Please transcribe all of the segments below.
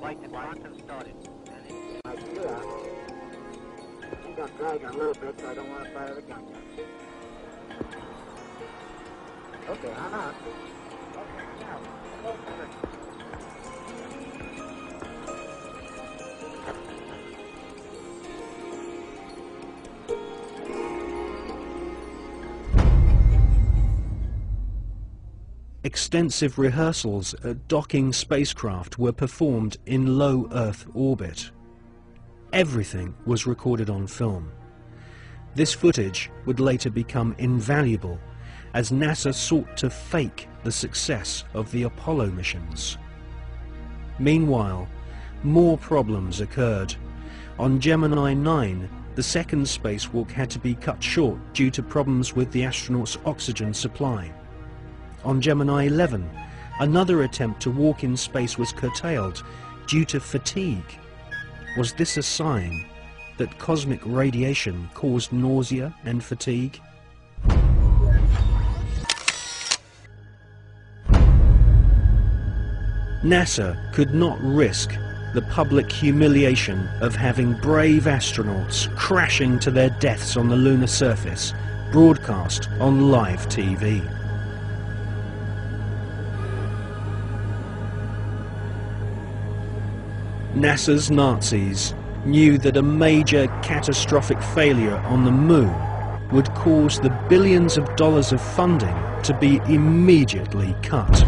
Flight to Quantum started. I see that. She's got dragging a little bit, so I don't want to fire the gun yet. Okay, I'm out. Okay, now, go for it. Extensive rehearsals at docking spacecraft were performed in low Earth orbit. Everything was recorded on film. This footage would later become invaluable as NASA sought to fake the success of the Apollo missions. Meanwhile, more problems occurred. On Gemini 9, the second spacewalk had to be cut short due to problems with the astronauts' oxygen supply. On Gemini 11, another attempt to walk in space was curtailed due to fatigue. Was this a sign that cosmic radiation caused nausea and fatigue? NASA could not risk the public humiliation of having brave astronauts crashing to their deaths on the lunar surface, broadcast on live TV. NASA's Nazis knew that a major catastrophic failure on the moon would cause the billions of dollars of funding to be immediately cut.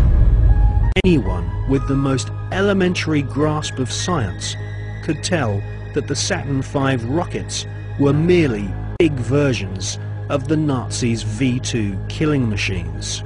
Anyone with the most elementary grasp of science could tell that the Saturn V rockets were merely big versions of the Nazis' V-2 killing machines.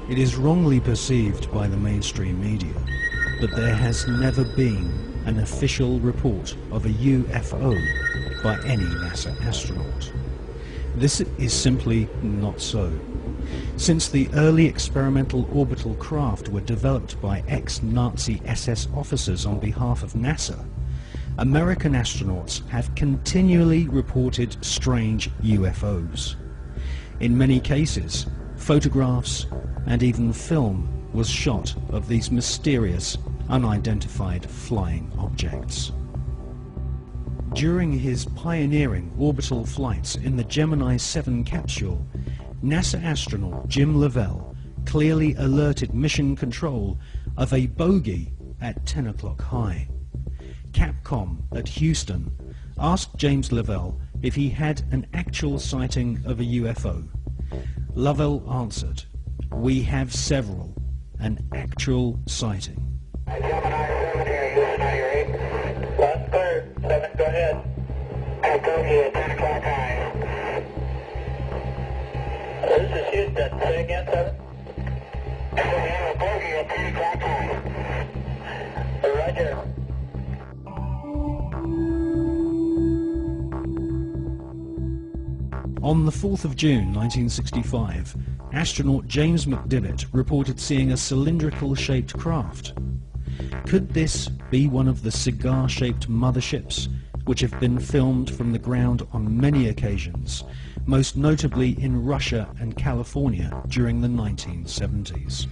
It is wrongly perceived by the mainstream media that there has never been an official report of a UFO by any NASA astronaut. This is simply not so. Since the early experimental orbital craft were developed by ex-Nazi SS officers on behalf of NASA, American astronauts have continually reported strange UFOs. In many cases, photographs and even film was shot of these mysterious, unidentified flying objects. During his pioneering orbital flights in the Gemini 7 capsule, NASA astronaut Jim Lovell clearly alerted Mission Control of a bogey at 10 o'clock high. Capcom at Houston asked James Lovell if he had an actual sighting of a UFO. Lovell answered, "We have several, an actual sighting." Gemini 7 here, Houston, are you ready? That's clear. 7, go ahead. Hey, bogey at 10 o'clock high. This is Houston. Say again, 7? We have a bogey at 10 o'clock high. Roger. On the 4th of June 1965, astronaut James McDivitt reported seeing a cylindrical-shaped craft. Could this be one of the cigar-shaped motherships which have been filmed from the ground on many occasions, most notably in Russia and California during the 1970s?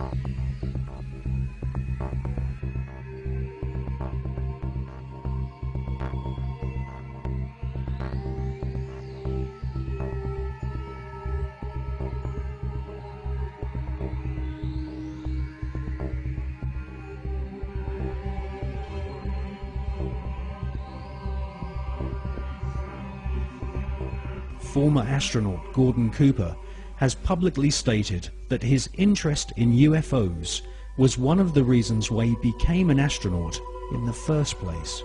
Former astronaut Gordon Cooper has publicly stated that his interest in UFOs was one of the reasons why he became an astronaut in the first place.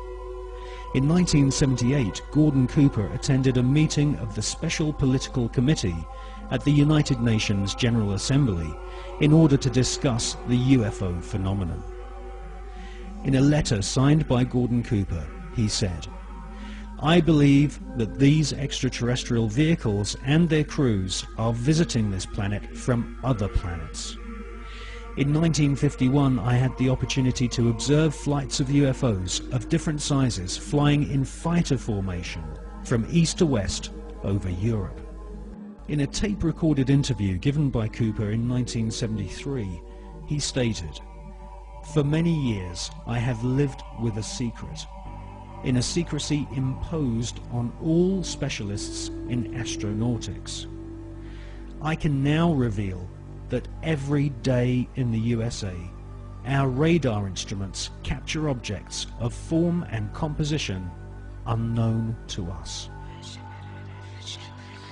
In 1978, Gordon Cooper attended a meeting of the Special Political Committee at the United Nations General Assembly in order to discuss the UFO phenomenon. In a letter signed by Gordon Cooper, he said, "I believe that these extraterrestrial vehicles and their crews are visiting this planet from other planets. In 1951, I had the opportunity to observe flights of UFOs of different sizes flying in fighter formation from east to west over Europe." In a tape-recorded interview given by Cooper in 1973, he stated, "For many years I have lived with a secret, in a secrecy imposed on all specialists in astronautics. I can now reveal that every day in the USA, our radar instruments capture objects of form and composition unknown to us."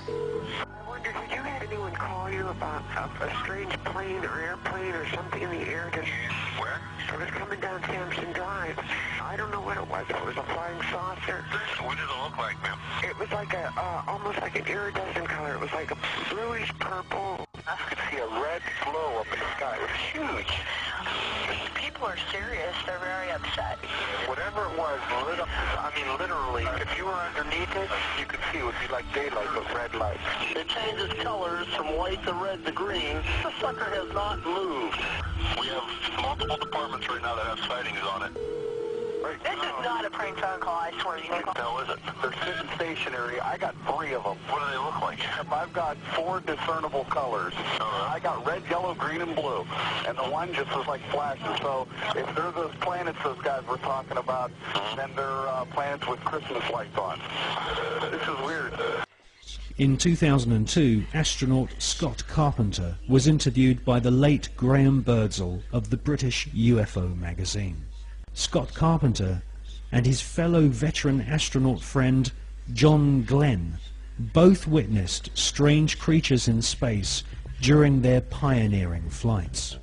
I wonder, did you have anyone call you about a strange plane or airplane or something in the air? Where? It was coming down Sampson Drive. I don't know what it was. It was a flying saucer. What did it look like, ma'am? It was like almost like an iridescent color. It was like a bluish purple. I could see a red glow up in the sky. It was huge. People are serious. They're very upset. Whatever it was, lit up. I mean, literally, if you were underneath it, you could see it would be like daylight, but red light. It changes colors from white to red to green. The sucker has not moved. We have multiple departments right now that have sightings on it. Right. This is not a prank phone call, I swear you. No, is it? They're sitting stationary. I got 3 of them. What do they look like? I've got 4 discernible colors. I got red, yellow, green, and blue. And the one just was like flashes. So if they're those planets those guys were talking about, then they're planets with Christmas lights on. This is weird. In 2002, astronaut Scott Carpenter was interviewed by the late Graham Birdsall of the British UFO magazine. Scott Carpenter and his fellow veteran astronaut friend John Glenn both witnessed strange creatures in space during their pioneering flights.